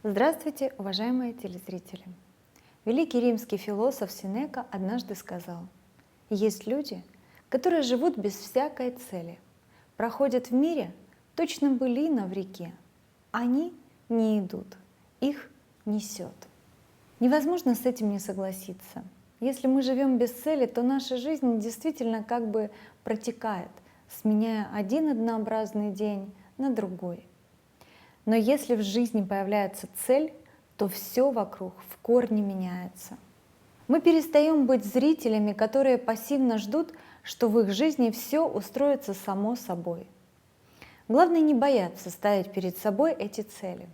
Здравствуйте, уважаемые телезрители! Великий римский философ Сенека однажды сказал: «Есть люди, которые живут без всякой цели, проходят в мире точно былина в реке. Они не идут, их несет». Невозможно с этим не согласиться. Если мы живем без цели, то наша жизнь действительно как бы протекает, сменяя один однообразный день на другой. Но если в жизни появляется цель, то все вокруг в корне меняется. Мы перестаем быть зрителями, которые пассивно ждут, что в их жизни все устроится само собой. Главное не бояться ставить перед собой эти цели.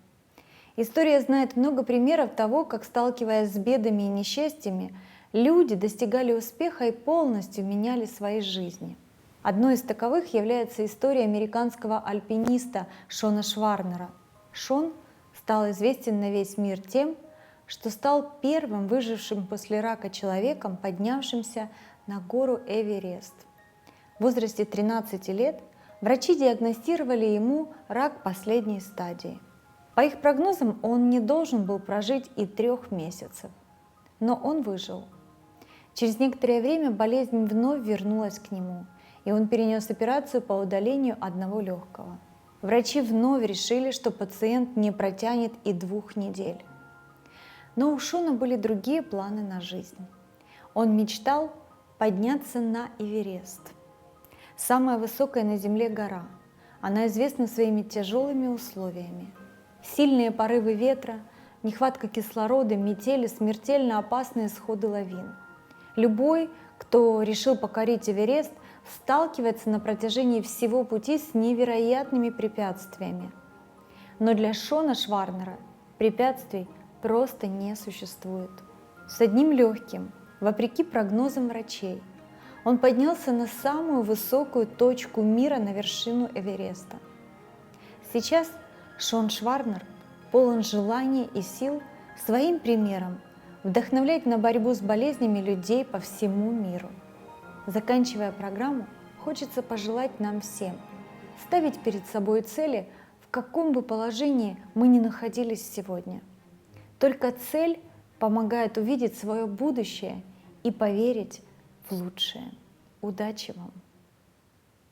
История знает много примеров того, как, сталкиваясь с бедами и несчастьями, люди достигали успеха и полностью меняли свои жизни. Одной из таковых является история американского альпиниста Шона Шварнера. Шон стал известен на весь мир тем, что стал первым выжившим после рака человеком, поднявшимся на гору Эверест. В возрасте 13 лет врачи диагностировали ему рак последней стадии. По их прогнозам, он не должен был прожить и 3 месяцев. Но он выжил. Через некоторое время болезнь вновь вернулась к нему, и он перенес операцию по удалению одного легкого. Врачи вновь решили, что пациент не протянет и 2 недель. Но у Шона были другие планы на жизнь. Он мечтал подняться на Эверест. Самая высокая на Земле гора. Она известна своими тяжелыми условиями. Сильные порывы ветра, нехватка кислорода, метели, смертельно опасные сходы лавин. Любой, кто решил покорить Эверест, сталкивается на протяжении всего пути с невероятными препятствиями. Но для Шона Шварнера препятствий просто не существует. С одним легким, вопреки прогнозам врачей, он поднялся на самую высокую точку мира, на вершину Эвереста. Сейчас Шон Шварнер полон желания и сил своим примером вдохновлять на борьбу с болезнями людей по всему миру. Заканчивая программу, хочется пожелать нам всем ставить перед собой цели, в каком бы положении мы ни находились сегодня. Только цель помогает увидеть свое будущее и поверить в лучшее. Удачи вам!